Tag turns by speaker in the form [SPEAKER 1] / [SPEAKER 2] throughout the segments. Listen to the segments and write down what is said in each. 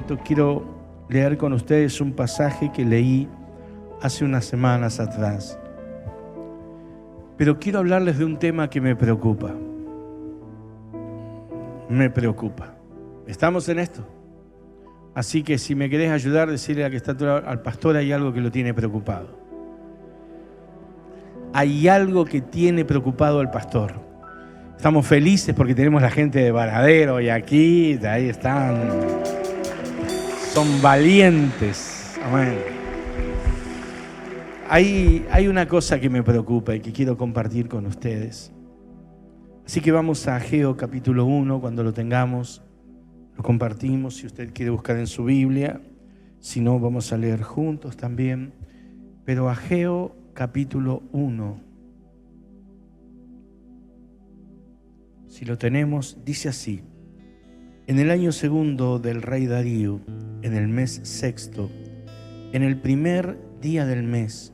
[SPEAKER 1] momento quiero leer con ustedes un pasaje que leí hace unas semanas atrás. Pero quiero hablarles de un tema que me preocupa. Me preocupa. ¿Estamos en esto? Así que si me querés ayudar, decirle a que está al pastor, hay algo que lo tiene preocupado. Hay algo que tiene preocupado al pastor. Estamos felices porque tenemos la gente de Varadero y aquí, ahí están. Son valientes. Amén. Hay una cosa que me preocupa y que quiero compartir con ustedes. Así que vamos a Ageo capítulo 1, cuando lo tengamos, lo compartimos, si usted quiere buscar en su Biblia. Si no, vamos a leer juntos también. Pero Ageo capítulo 1. Si lo tenemos, dice así: en el año segundo del rey Darío, en el mes sexto, en el primer día del mes,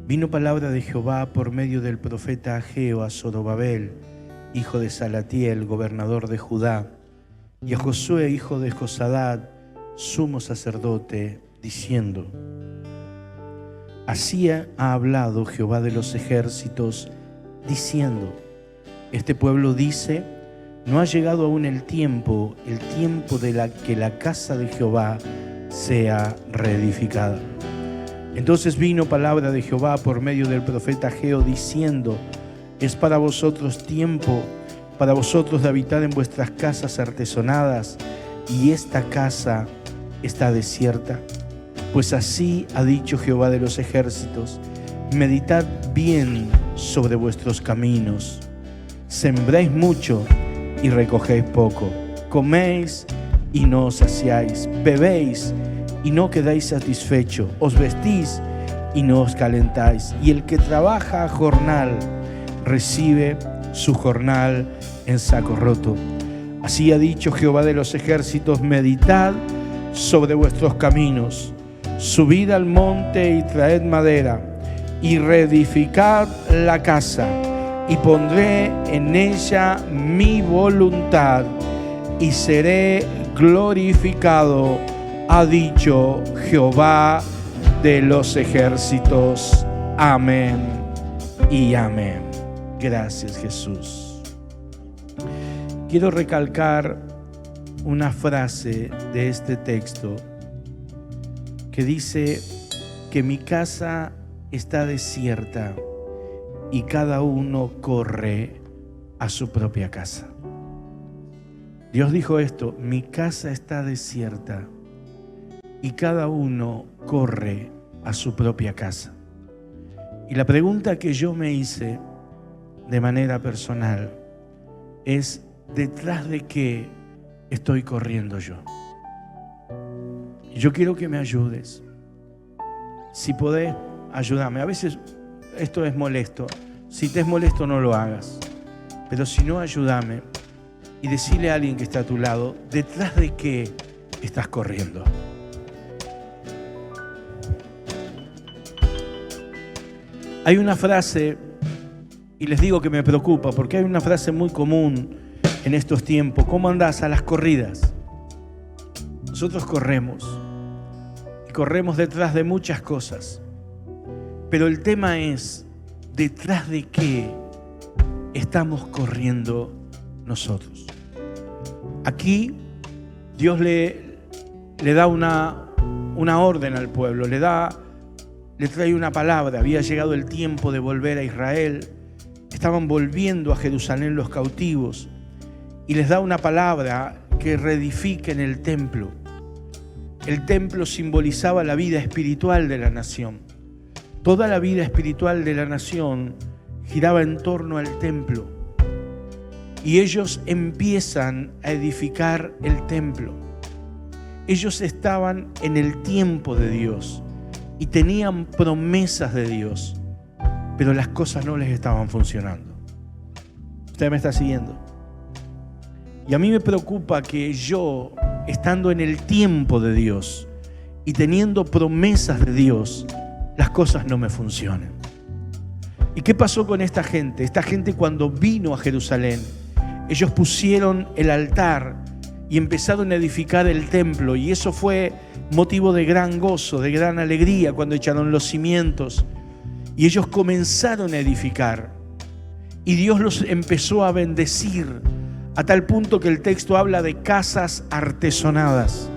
[SPEAKER 1] vino palabra de Jehová por medio del profeta Ageo a Zorobabel, hijo de Salatiel, gobernador de Judá, y a Josué, hijo de Josadad, sumo sacerdote, diciendo: así ha hablado Jehová de los ejércitos, diciendo: este pueblo dice, no ha llegado aún el tiempo de que la casa de Jehová sea reedificada. Entonces vino palabra de Jehová por medio del profeta Ageo, diciendo: es para vosotros tiempo, para vosotros de habitar en vuestras casas artesonadas, y esta casa está desierta. Pues así ha dicho Jehová de los ejércitos: meditad bien sobre vuestros caminos. Sembréis mucho y recogéis poco. Coméis y no os saciáis. Bebéis y no quedáis satisfechos. Os vestís y no os calentáis. Y el que trabaja a jornal recibe su jornal en saco roto. Así ha dicho Jehová de los ejércitos: meditad sobre vuestros caminos. Subid al monte y traed madera, y reedificad la casa, y pondré en ella mi voluntad, y seré glorificado, ha dicho Jehová de los ejércitos. Amén y amén. Gracias, Jesús. Quiero recalcar una frase de este texto que dice que mi casa está desierta y cada uno corre a su propia casa. Dios dijo esto: mi casa está desierta y cada uno corre a su propia casa. Y la pregunta que yo me hice de manera personal es: ¿detrás de qué estoy corriendo yo? Y yo quiero que me ayudes. Si podés, ayúdame. A veces esto es molesto. Si te es molesto, no lo hagas. Pero si no, ayúdame y decirle a alguien que está a tu lado: ¿detrás de qué estás corriendo? Hay una frase, y les digo que me preocupa, porque hay una frase muy común en estos tiempos: ¿cómo andás a las corridas? Nosotros corremos, y corremos detrás de muchas cosas. Pero el tema es: ¿detrás de qué estamos corriendo nosotros? Aquí Dios le da una orden al pueblo, le trae una palabra. Había llegado el tiempo de volver a Israel. Estaban volviendo a Jerusalén los cautivos, y les da una palabra: que reedifiquen el templo. El templo simbolizaba la vida espiritual de la nación. Toda la vida espiritual de la nación giraba en torno al templo. Y ellos empiezan a edificar el templo. Ellos estaban en el tiempo de Dios y tenían promesas de Dios, pero las cosas no les estaban funcionando. ¿Usted me está siguiendo? Y a mí me preocupa que yo, estando en el tiempo de Dios y teniendo promesas de Dios, las cosas no me funcionen. ¿Y qué pasó con esta gente? Esta gente, cuando vino a Jerusalén, ellos pusieron el altar y empezaron a edificar el templo, y eso fue motivo de gran gozo, de gran alegría cuando echaron los cimientos y ellos comenzaron a edificar, y Dios los empezó a bendecir a tal punto que el texto habla de casas artesonadas.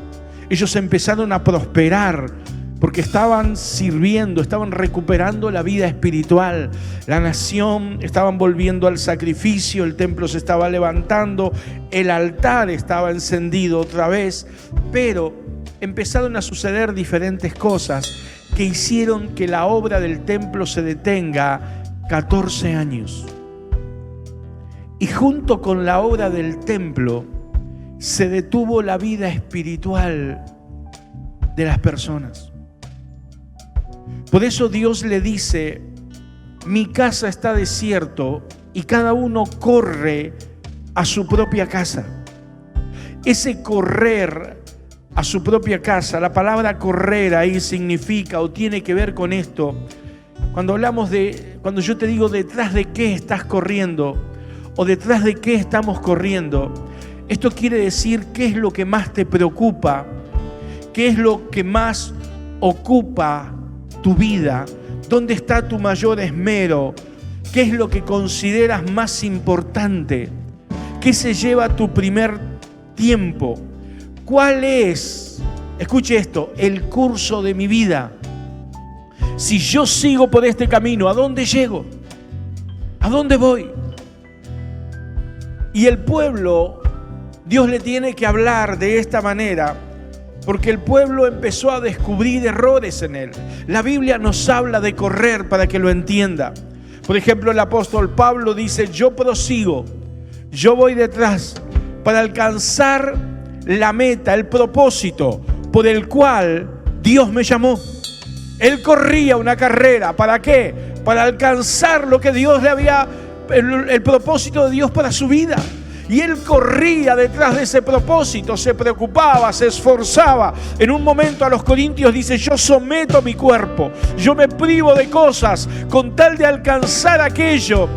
[SPEAKER 1] Ellos empezaron a prosperar porque estaban sirviendo, estaban recuperando la vida espiritual. La nación estaban volviendo al sacrificio, el templo se estaba levantando, el altar estaba encendido otra vez, pero empezaron a suceder diferentes cosas que hicieron que la obra del templo se detenga 14 años. Y junto con la obra del templo se detuvo la vida espiritual de las personas. Por eso Dios le dice: mi casa está desierto, y cada uno corre a su propia casa. Ese correr a su propia casa, la palabra correr ahí significa o tiene que ver con esto. Cuando yo te digo detrás de qué estás corriendo o detrás de qué estamos corriendo, esto quiere decir qué es lo que más te preocupa, qué es lo que más ocupa tu vida, dónde está tu mayor esmero, qué es lo que consideras más importante, qué se lleva tu primer tiempo, cuál es, escuche esto, el curso de mi vida. Si yo sigo por este camino, ¿a dónde llego? ¿A dónde voy? Y el pueblo, Dios le tiene que hablar de esta manera, porque el pueblo empezó a descubrir errores en él. La Biblia nos habla de correr para que lo entienda. Por ejemplo, el apóstol Pablo dice: yo prosigo, yo voy detrás para alcanzar la meta, el propósito por el cual Dios me llamó. Él corría una carrera, ¿para qué? Para alcanzar lo que Dios le había, el propósito de Dios para su vida. Y él corría detrás de ese propósito, se preocupaba, se esforzaba. En un momento a los corintios dice: yo someto mi cuerpo, yo me privo de cosas con tal de alcanzar aquello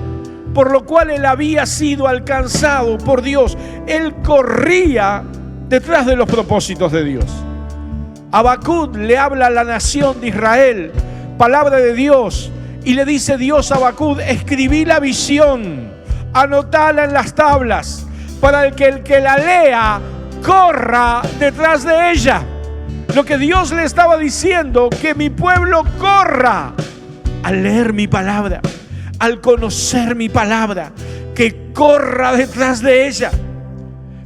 [SPEAKER 1] por lo cual él había sido alcanzado por Dios. Él corría detrás de los propósitos de Dios. Habacuc le habla a la nación de Israel, palabra de Dios, y le dice Dios a Habacuc: escribí la visión, anotala en las tablas, para que el que la lea corra detrás de ella. Lo que Dios le estaba diciendo, que mi pueblo corra al leer mi palabra, al conocer mi palabra, que corra detrás de ella.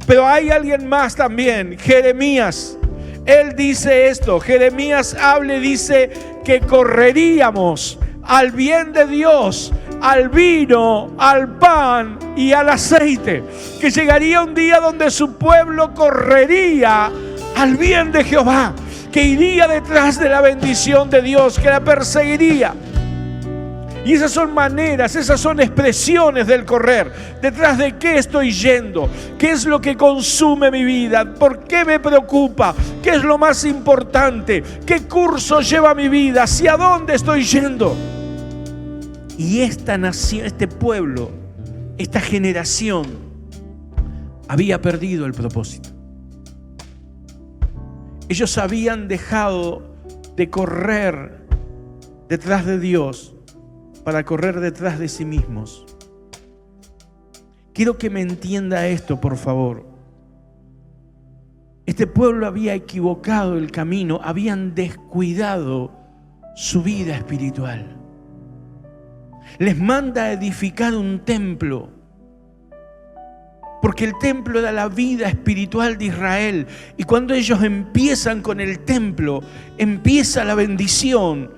[SPEAKER 1] Pero hay alguien más también, Jeremías. Él dice esto, Jeremías habla y dice que correríamos al bien de Dios, al vino, al pan y al aceite. Que llegaría un día donde su pueblo correría al bien de Jehová, que iría detrás de la bendición de Dios, que la perseguiría. Y esas son maneras, esas son expresiones del correr. ¿Detrás de qué estoy yendo? ¿Qué es lo que consume mi vida? ¿Por qué me preocupa? ¿Qué es lo más importante? ¿Qué curso lleva mi vida? ¿Hacia dónde estoy yendo? Y esta nación, este pueblo, esta generación había perdido el propósito. Ellos habían dejado de correr detrás de Dios para correr detrás de sí mismos. Quiero que me entienda esto, por favor. Este pueblo había equivocado el camino, habían descuidado su vida espiritual. Les manda a edificar un templo, porque el templo era la vida espiritual de Israel. Y cuando ellos empiezan con el templo, empieza la bendición.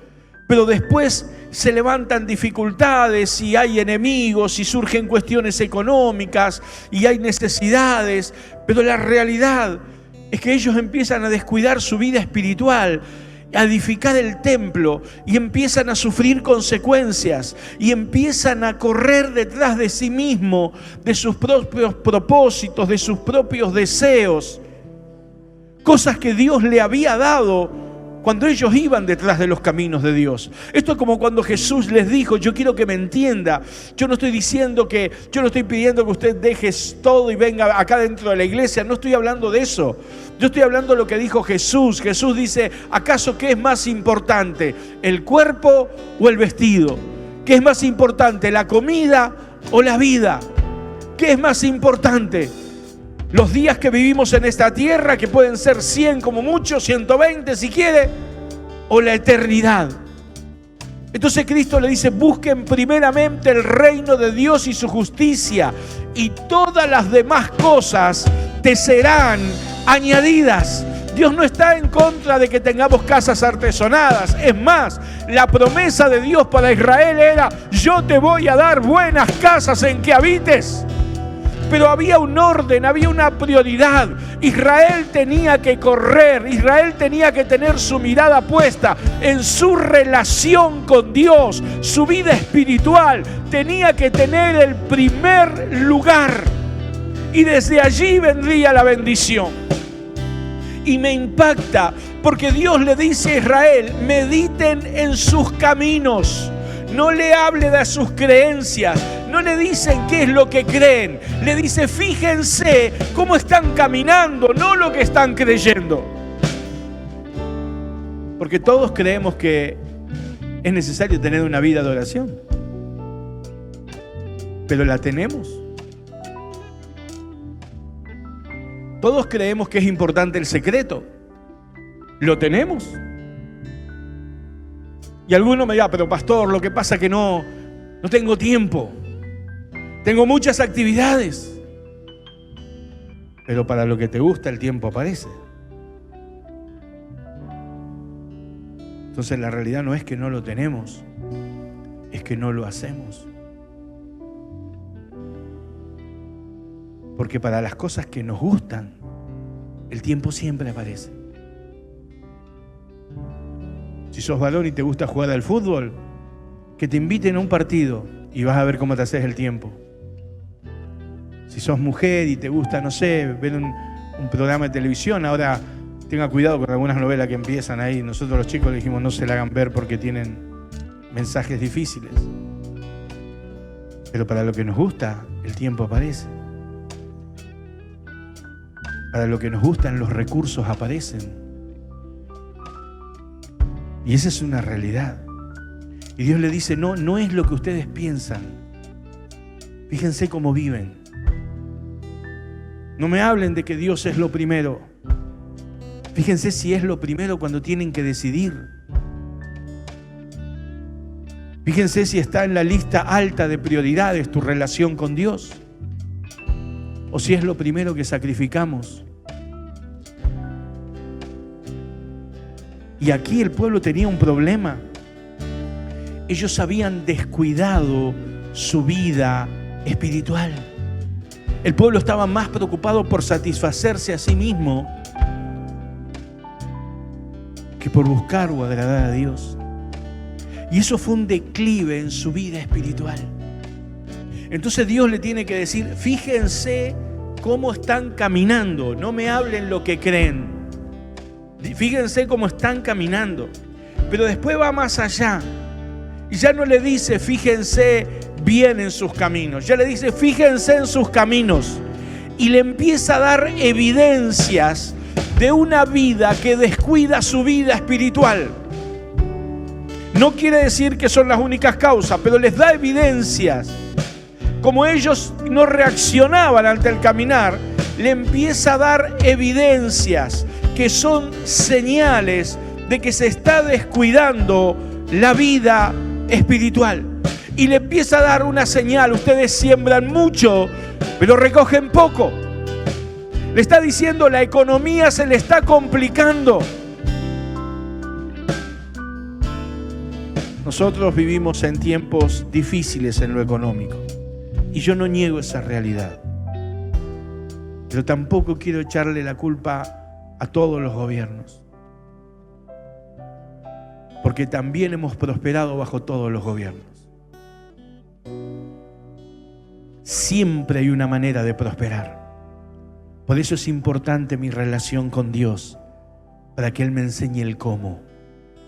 [SPEAKER 1] Pero después se levantan dificultades y hay enemigos y surgen cuestiones económicas y hay necesidades. Pero la realidad es que ellos empiezan a descuidar su vida espiritual, a edificar el templo, y empiezan a sufrir consecuencias y empiezan a correr detrás de sí mismo, de sus propios propósitos, de sus propios deseos. Cosas que Dios le había dado cuando ellos iban detrás de los caminos de Dios. Esto es como cuando Jesús les dijo, yo quiero que me entienda, yo no estoy pidiendo que usted deje todo y venga acá dentro de la iglesia, no estoy hablando de eso. Yo estoy hablando de lo que dijo Jesús. Jesús dice, ¿acaso qué es más importante, el cuerpo o el vestido? ¿Qué es más importante, la comida o la vida? ¿Qué es más importante? Los días que vivimos en esta tierra, que pueden ser 100 como mucho, 120 si quiere, o la eternidad. Entonces Cristo le dice, busquen primeramente el reino de Dios y su justicia, y todas las demás cosas te serán añadidas. Dios no está en contra de que tengamos casas artesonadas. Es más, la promesa de Dios para Israel era, yo te voy a dar buenas casas en que habites. Pero había un orden, había una prioridad. Israel tenía que correr, Israel tenía que tener su mirada puesta en su relación con Dios, su vida espiritual. Tenía que tener el primer lugar. Y desde allí vendría la bendición. Y me impacta porque Dios le dice a Israel, mediten en sus caminos. No le hable de sus creencias, no le dicen qué es lo que creen, le dice fíjense cómo están caminando, no lo que están creyendo. Porque todos creemos que es necesario tener una vida de oración, pero ¿la tenemos? Todos creemos que es importante el secreto, ¿lo tenemos? Y alguno me dirá, pero pastor, lo que pasa es que no tengo tiempo. Tengo muchas actividades. Pero para lo que te gusta el tiempo aparece. Entonces la realidad no es que no lo tenemos, es que no lo hacemos. Porque para las cosas que nos gustan, el tiempo siempre aparece. Si sos varón y te gusta jugar al fútbol, que te inviten a un partido y vas a ver cómo te haces el tiempo. Si sos mujer y te gusta, no sé, ver un programa de televisión, ahora tenga cuidado con algunas novelas que empiezan ahí. Nosotros los chicos le dijimos no se la hagan ver porque tienen mensajes difíciles. Pero para lo que nos gusta, el tiempo aparece. Para lo que nos gustan, los recursos aparecen. Y esa es una realidad. Y Dios le dice, no es lo que ustedes piensan. Fíjense cómo viven. No me hablen de que Dios es lo primero. Fíjense si es lo primero cuando tienen que decidir. Fíjense si está en la lista alta de prioridades tu relación con Dios. O si es lo primero que sacrificamos. Y aquí el pueblo tenía un problema. Ellos habían descuidado su vida espiritual. El pueblo estaba más preocupado por satisfacerse a sí mismo que por buscar o agradar a Dios. Y eso fue un declive en su vida espiritual. Entonces Dios le tiene que decir, fíjense cómo están caminando, no me hablen lo que creen. Fíjense cómo están caminando. Pero después va más allá. Y ya no le dice, fíjense bien en sus caminos. Ya le dice, fíjense en sus caminos. Y le empieza a dar evidencias de una vida que descuida su vida espiritual. No quiere decir que son las únicas causas, pero les da evidencias. Como ellos no reaccionaban ante el caminar, le empieza a dar evidencias que son señales de que se está descuidando la vida espiritual. Y le empieza a dar una señal, ustedes siembran mucho, pero recogen poco. Le está diciendo, la economía se le está complicando. Nosotros vivimos en tiempos difíciles en lo económico. Y yo no niego esa realidad. Pero tampoco quiero echarle la culpa a todos los gobiernos. Porque también hemos prosperado bajo todos los gobiernos. Siempre hay una manera de prosperar. Por eso es importante mi relación con Dios, para que Él me enseñe el cómo.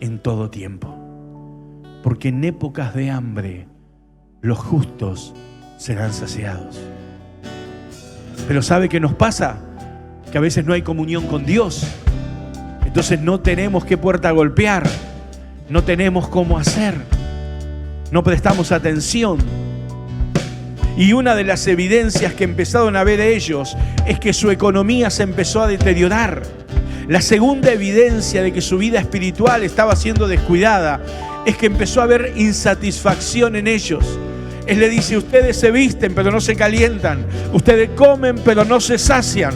[SPEAKER 1] en todo tiempo. Porque en épocas de hambre los justos serán saciados. Pero ¿sabe qué nos pasa? Que a veces no hay comunión con Dios. Entonces no tenemos qué puerta golpear, no tenemos cómo hacer, no prestamos atención. Y una de las evidencias que empezaron a ver ellos es que su economía se empezó a deteriorar. La segunda evidencia de que su vida espiritual estaba siendo descuidada es que empezó a haber insatisfacción en ellos. Él le dice: ustedes se visten pero no se calientan, ustedes comen pero no se sacian,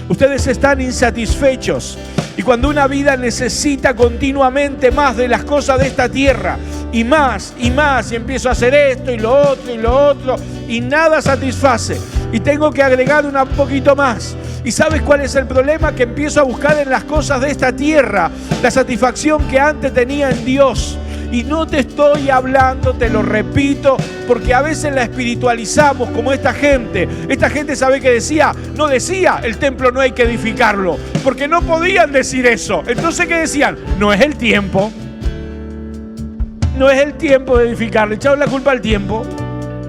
[SPEAKER 1] ustedes están insatisfechos. Y cuando una vida necesita continuamente más de las cosas de esta tierra, y más, y empiezo a hacer esto y lo otro, y nada satisface, y tengo que agregar un poquito más. ¿Y sabes cuál es el problema? Que empiezo a buscar en las cosas de esta tierra la satisfacción que antes tenía en Dios. Y no te estoy hablando, te lo repito, porque a veces la espiritualizamos como esta gente. Esta gente, ¿sabe qué decía? No decía: el templo no hay que edificarlo, porque no podían decir eso. Entonces, ¿qué decían? No es el tiempo. No es el tiempo de edificarlo. Echaron la culpa al tiempo.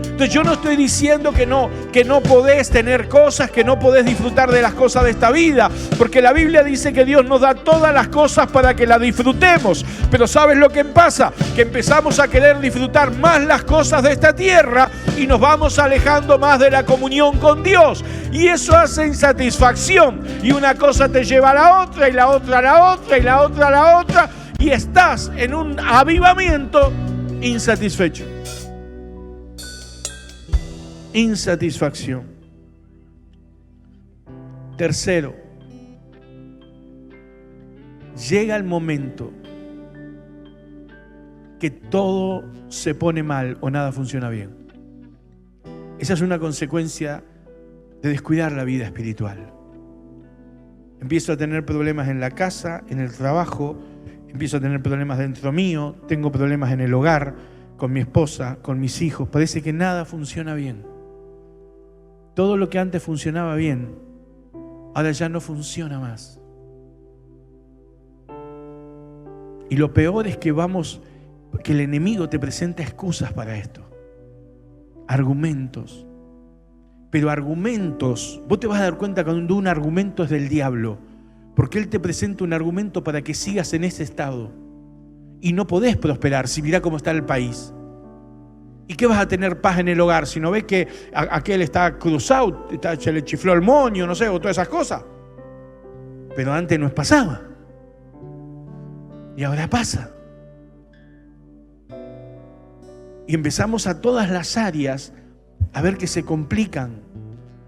[SPEAKER 1] Entonces yo no estoy diciendo que no podés tener cosas, que no podés disfrutar de las cosas de esta vida, porque la Biblia dice que Dios nos da todas las cosas para que las disfrutemos. Pero ¿sabes lo que pasa? Que empezamos a querer disfrutar más las cosas de esta tierra y nos vamos alejando más de la comunión con Dios. Y eso hace insatisfacción. Y una cosa te lleva a la otra, y la otra a la otra, y la otra a la otra, y estás en un avivamiento insatisfecho. Insatisfacción. Tercero, llega el momento que todo se pone mal o nada funciona bien. Esa es una consecuencia de descuidar la vida espiritual. Empiezo a tener problemas en la casa, en el trabajo, empiezo a tener problemas dentro mío, tengo problemas en el hogar, con mi esposa, con mis hijos. Parece que nada funciona bien. Todo lo que antes funcionaba bien, ahora ya no funciona más. Y lo peor es que el enemigo te presenta excusas para esto. Argumentos. Pero argumentos, vos te vas a dar cuenta cuando un argumento es del diablo, porque él te presenta un argumento para que sigas en ese estado. Y no podés prosperar si mirá cómo está el país. ¿Y qué vas a tener paz en el hogar si no ves que aquel está cruzado, se le chifló el moño, no sé, o todas esas cosas? Pero antes no pasaba. Y ahora pasa. Y empezamos a todas las áreas a ver que se complican.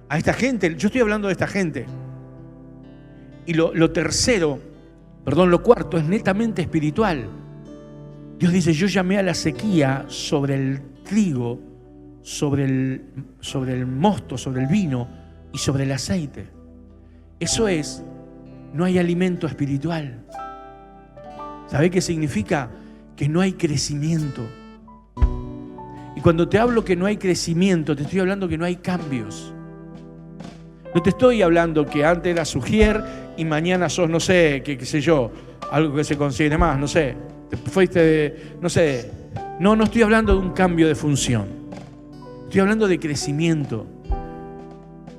[SPEAKER 1] A esta gente, yo estoy hablando de esta gente. Y lo cuarto es netamente espiritual. Dios dice: yo llamé a la sequía sobre el trigo, sobre el mosto, sobre el vino y sobre el aceite. Eso es, no hay alimento espiritual. ¿Sabe qué significa? Que no hay crecimiento. Y cuando te hablo que no hay crecimiento, te estoy hablando que no hay cambios. No te estoy hablando que antes eras Ujier y mañana sos, no sé, qué sé yo, algo que se considere más, no sé. Te fuiste, no sé. No estoy hablando de un cambio de función. Estoy hablando de crecimiento.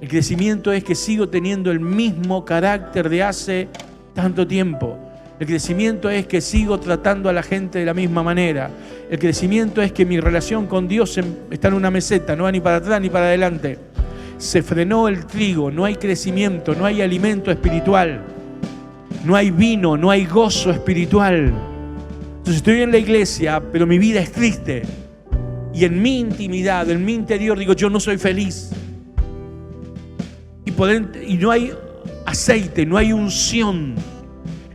[SPEAKER 1] El crecimiento es que sigo teniendo el mismo carácter de hace tanto tiempo. El crecimiento es que sigo tratando a la gente de la misma manera. El crecimiento es que mi relación con Dios está en una meseta, no va ni para atrás ni para adelante. Se frenó el trigo, no hay crecimiento, no hay alimento espiritual, no hay vino, no hay gozo espiritual. Entonces estoy en la iglesia, pero mi vida es triste. Y en mi intimidad, en mi interior, digo: yo no soy feliz. Y no hay aceite, no hay unción.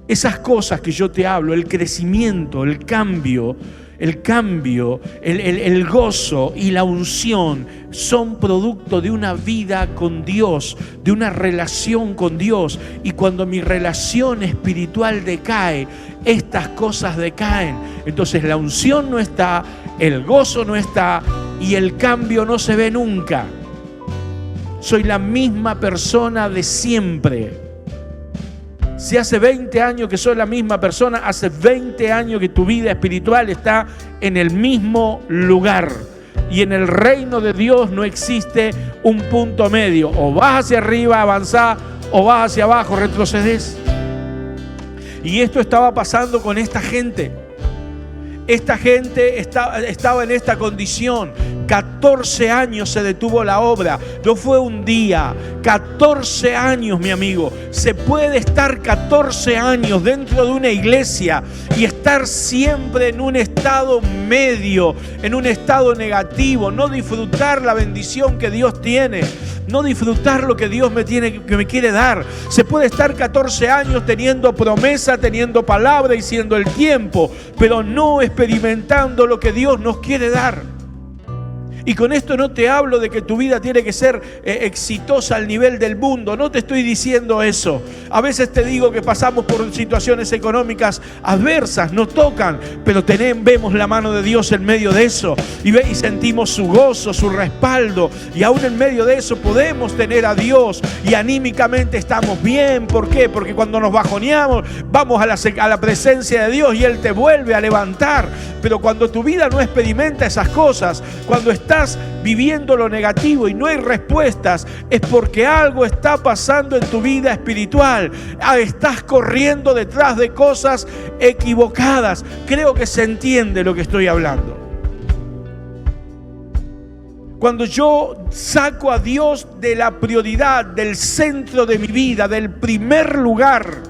[SPEAKER 1] Esas cosas que yo te hablo, el crecimiento, el cambio, el gozo y la unción son producto de una vida con Dios, de una relación con Dios. Y cuando mi relación espiritual decae, estas cosas decaen. Entonces la unción no está, el gozo no está y el cambio no se ve nunca. Soy la misma persona de siempre. Si hace 20 años que sos la misma persona, hace 20 años que tu vida espiritual está en el mismo lugar. Y en el reino de Dios no existe un punto medio. O vas hacia arriba, avanzás, o vas hacia abajo, retrocedes. Y esto estaba pasando con esta gente. Esta gente estaba en esta condición. 14 años se detuvo la obra. No fue un día. 14 años, mi amigo. Se puede estar 14 años dentro de una iglesia y estar siempre en un estado medio, en un estado negativo. No disfrutar la bendición que Dios tiene. No disfrutar lo que Dios me quiere dar. Se puede estar 14 años teniendo promesa, teniendo palabra y siendo el tiempo, pero no experimentando lo que Dios nos quiere dar. Y con esto no te hablo de que tu vida tiene que ser exitosa al nivel del mundo. No te estoy diciendo eso. A veces te digo que pasamos por situaciones económicas adversas, nos tocan, pero vemos la mano de Dios en medio de eso. Y sentimos su gozo, su respaldo. Y aún en medio de eso podemos tener a Dios. Y anímicamente estamos bien. ¿Por qué? Porque cuando nos bajoneamos, vamos a la presencia de Dios y Él te vuelve a levantar. Pero cuando tu vida no experimenta esas cosas, cuando estás viviendo lo negativo y no hay respuestas, es porque algo está pasando en tu vida espiritual. Estás corriendo detrás de cosas equivocadas. Creo que se entiende lo que estoy hablando. Cuando yo saco a Dios de la prioridad, del centro de mi vida, del primer lugar,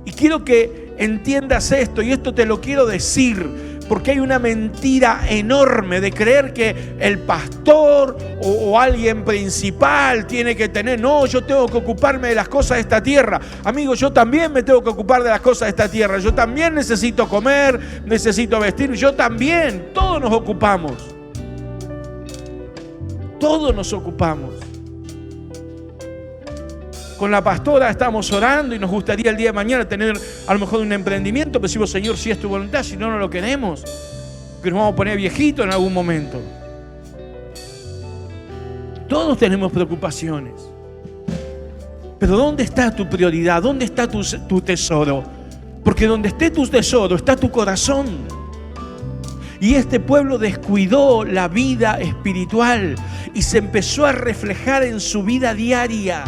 [SPEAKER 1] y quiero que entiendas esto, y esto te lo quiero decir, porque hay una mentira enorme de creer que el pastor o alguien principal tiene que tener. No, yo tengo que ocuparme de las cosas de esta tierra. Amigo, yo también me tengo que ocupar de las cosas de esta tierra. Yo también necesito comer, necesito vestir. Yo también, todos nos ocupamos. Todos nos ocupamos. Con la pastora estamos orando y nos gustaría el día de mañana tener a lo mejor un emprendimiento, pero decimos, Señor, si es tu voluntad, si no, no lo queremos, que nos vamos a poner viejitos en algún momento. Todos tenemos preocupaciones. Pero ¿dónde está tu prioridad? ¿Dónde está tu tesoro? Porque donde esté tu tesoro está tu corazón. Y este pueblo descuidó la vida espiritual y se empezó a reflejar en su vida diaria.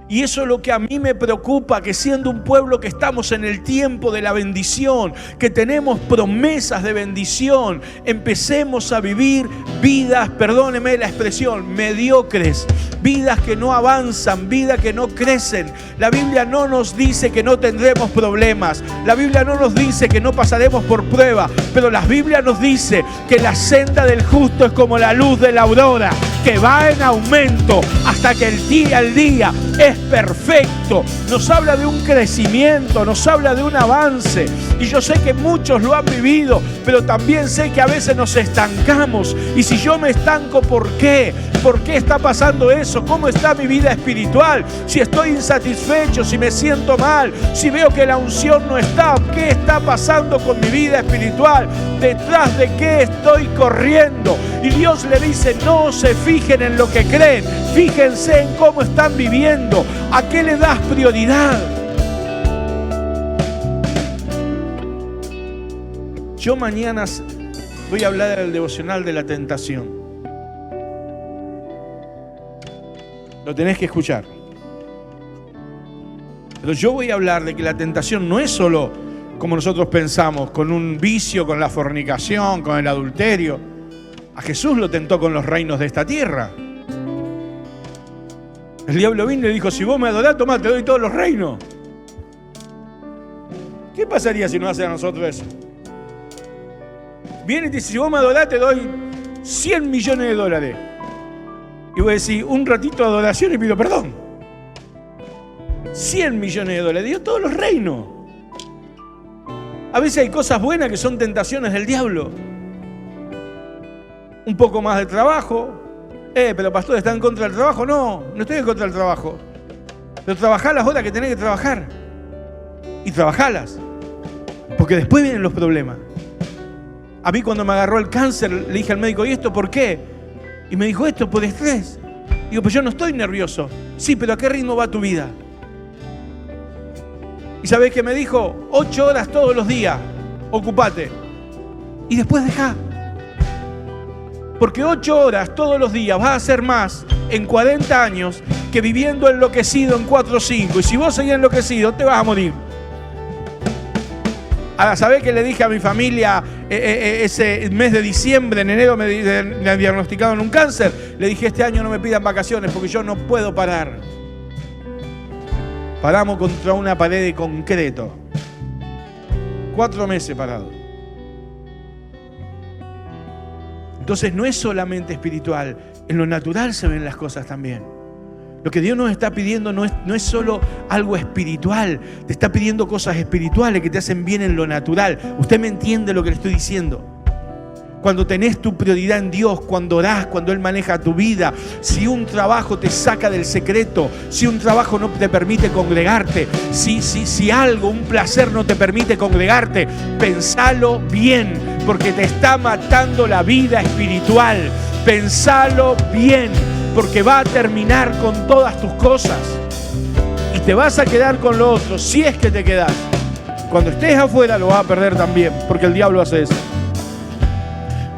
[SPEAKER 1] Y eso es lo que a mí me preocupa, que siendo un pueblo que estamos en el tiempo de la bendición, que tenemos promesas de bendición, empecemos a vivir vidas, perdóneme la expresión, mediocres, vidas que no avanzan, vidas que no crecen. La Biblia no nos dice que no tendremos problemas, la Biblia no nos dice que no pasaremos por prueba, pero la Biblia nos dice que la senda del justo es como la luz de la aurora, que va en aumento hasta que el día es perfecto. Nos habla de un crecimiento, nos habla de un avance. Y yo sé que muchos lo han vivido, pero también sé que a veces nos estancamos. Y si yo me estanco, ¿por qué? ¿Por qué está pasando eso? ¿Cómo está mi vida espiritual? Si estoy insatisfecho, si me siento mal, si veo que la unción no está, ¿qué está pasando con mi vida espiritual? ¿Detrás de qué estoy corriendo? Y Dios le dice, no se fijen en lo que creen, fíjense en cómo están viviendo, a qué le das prioridad. Yo mañana voy a hablar del devocional de la tentación. Lo tenés que escuchar. Pero yo voy a hablar de que la tentación no es solo como nosotros pensamos, con un vicio, con la fornicación, con el adulterio. A Jesús lo tentó con los reinos de esta tierra. El diablo vino y le dijo, si vos me adorás, tomá, te doy todos los reinos. ¿Qué pasaría si nos hace a nosotros eso? Viene y te dice, si vos me adorás, te doy 100 millones de dólares. Y vos decís, un ratito de adoración y pido perdón. 100 millones de dólares, dio todos los reinos. A veces hay cosas buenas que son tentaciones del diablo. Un poco más de trabajo. Pero pastor, ¿está en contra del trabajo? No, no estoy en contra del trabajo. Pero trabajá las horas que tenés que trabajar. Y trabajalas. Porque después vienen los problemas. A mí cuando me agarró el cáncer, le dije al médico, ¿y esto por qué? Y me dijo, esto por estrés. Digo, pues yo no estoy nervioso. Sí, pero ¿a qué ritmo va tu vida? ¿Y sabés qué me dijo? 8 horas todos los días, ocupate. Y después dejá. Porque 8 horas todos los días vas a hacer más en 40 años que viviendo enloquecido en 4 o 5. Y si vos seguís enloquecido, te vas a morir. Ahora, ¿sabés qué le dije a mi familia ese mes de diciembre? En enero me diagnosticaron un cáncer. Le dije, este año no me pidan vacaciones porque yo no puedo parar. Paramos contra una pared de concreto. 4 meses parados. Entonces no es solamente espiritual, en lo natural se ven las cosas también. Lo que Dios nos está pidiendo no es solo algo espiritual, te está pidiendo cosas espirituales que te hacen bien en lo natural. Usted me entiende lo que le estoy diciendo. Cuando tenés tu prioridad en Dios, cuando orás, cuando Él maneja tu vida, si un trabajo te saca del secreto, si un trabajo no te permite congregarte, si algo, un placer no te permite congregarte, pensalo bien, porque te está matando la vida espiritual. Pensalo bien, porque va a terminar con todas tus cosas y te vas a quedar con lo otro, si es que te quedás. Cuando estés afuera lo vas a perder también, porque el diablo hace eso.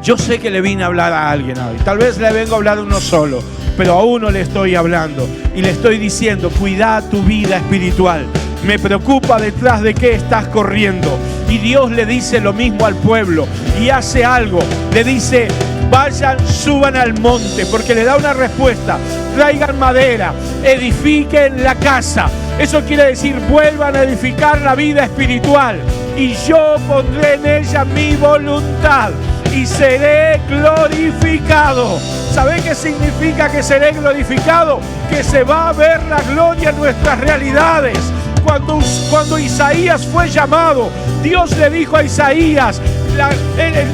[SPEAKER 1] Yo sé que le vine a hablar a alguien hoy, tal vez le vengo a hablar a uno solo, pero a uno le estoy hablando y le estoy diciendo, cuida tu vida espiritual. Me preocupa detrás de qué estás corriendo. Y Dios le dice lo mismo al pueblo y hace algo, le dice, vayan, suban al monte, porque le da una respuesta. Traigan madera, edifiquen la casa. Eso quiere decir, vuelvan a edificar la vida espiritual. Y yo pondré en ella mi voluntad y seré glorificado. ¿Sabe qué significa que seré glorificado? Que se va a ver la gloria en nuestras realidades. Cuando Isaías fue llamado, Dios le dijo a Isaías,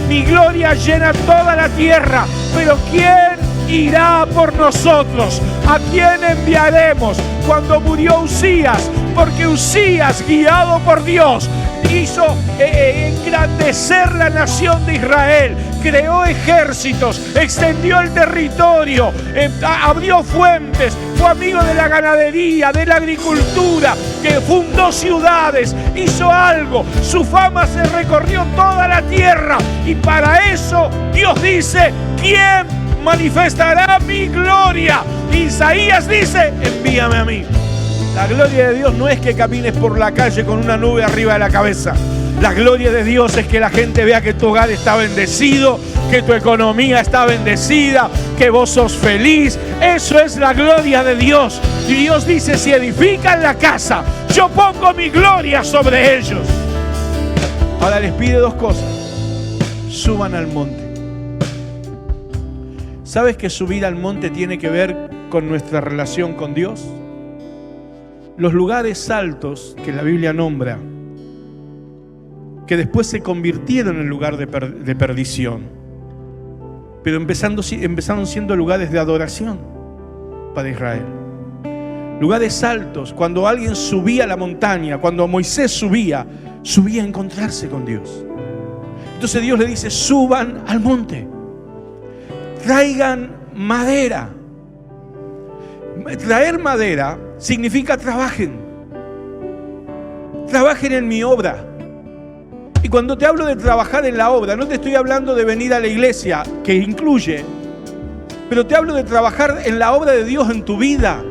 [SPEAKER 1] mi gloria llena toda la tierra, pero ¿quién irá por nosotros? ¿A quién enviaremos? Cuando murió Usías, porque Usías, guiado por Dios, hizo engrandecer la nación de Israel, creó ejércitos, extendió el territorio, abrió fuentes, fue amigo de la ganadería, de la agricultura, que fundó ciudades, hizo algo, su fama se recorrió toda la tierra y para eso Dios dice, ¿quién manifestará mi gloria? Isaías dice, envíame a mí. La gloria de Dios no es que camines por la calle con una nube arriba de la cabeza. La gloria de Dios es que la gente vea que tu hogar está bendecido, que tu economía está bendecida, que vos sos feliz. Eso es la gloria de Dios. Y Dios dice, si edifican la casa, yo pongo mi gloria sobre ellos. Ahora les pide 2 cosas. Suban al monte. ¿Sabes que subir al monte tiene que ver con nuestra relación con Dios? Los lugares altos que la Biblia nombra, que después se convirtieron en lugar de perdición, pero empezaron siendo lugares de adoración para Israel. Lugares altos, cuando alguien subía a la montaña, cuando Moisés subía a encontrarse con Dios. Entonces Dios le dice, suban al monte, traigan madera. Traer madera significa trabajen en mi obra. Y cuando te hablo de trabajar en la obra, no te estoy hablando de venir a la iglesia, que incluye, pero te hablo de trabajar en la obra de Dios en tu vida.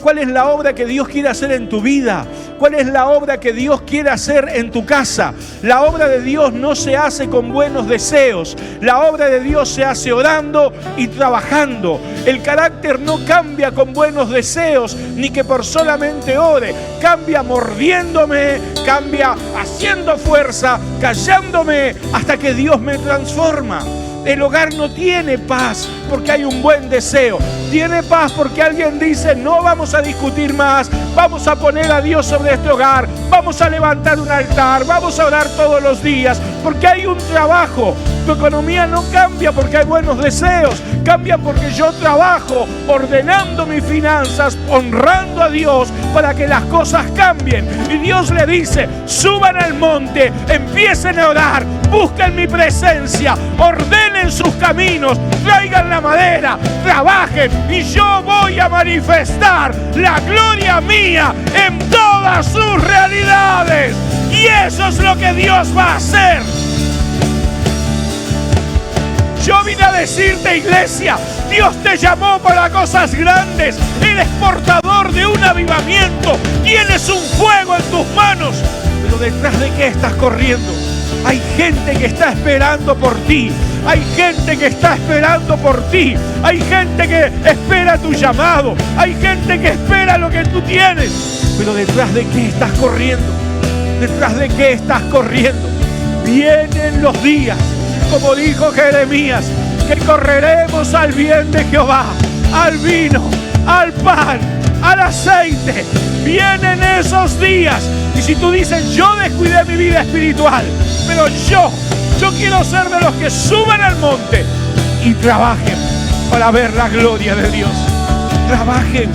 [SPEAKER 1] ¿Cuál es la obra que Dios quiere hacer en tu vida? ¿Cuál es la obra que Dios quiere hacer en tu casa? La obra de Dios no se hace con buenos deseos. La obra de Dios se hace orando y trabajando. El carácter no cambia con buenos deseos, ni que por solamente ore. Cambia mordiéndome, cambia haciendo fuerza, callándome, hasta que Dios me transforma. El hogar no tiene paz porque hay un buen deseo. Tiene paz porque alguien dice, no vamos a discutir más, vamos a poner a Dios sobre este hogar, vamos a levantar un altar, vamos a orar todos los días, porque hay un trabajo. Tu economía no cambia porque hay buenos deseos, cambia porque yo trabajo ordenando mis finanzas, honrando a Dios para que las cosas cambien. Y Dios le dice, suban al monte, empiecen a orar, busquen mi presencia, ordenen sus caminos, traigan la madera,
[SPEAKER 2] espera, trabajen y yo voy a manifestar la gloria mía en todas sus realidades. Y eso es lo que Dios va a hacer. Yo vine a decirte, iglesia, Dios te llamó para cosas grandes. Eres portador de un avivamiento. Tienes un fuego en tus manos. Pero detrás de qué estás corriendo, hay gente que está esperando por ti. Hay gente que está esperando por ti. Hay gente que espera tu llamado. Hay gente que espera lo que tú tienes. Pero detrás de qué estás corriendo. ¿Detrás de qué estás corriendo? Vienen los días, como dijo Jeremías, que correremos al bien de Jehová, al vino, al pan, al aceite. Vienen esos días. Y si tú dices, yo descuidé mi vida espiritual, pero yo quiero ser de los que suban al monte y trabajen para ver la gloria de Dios. Trabajen.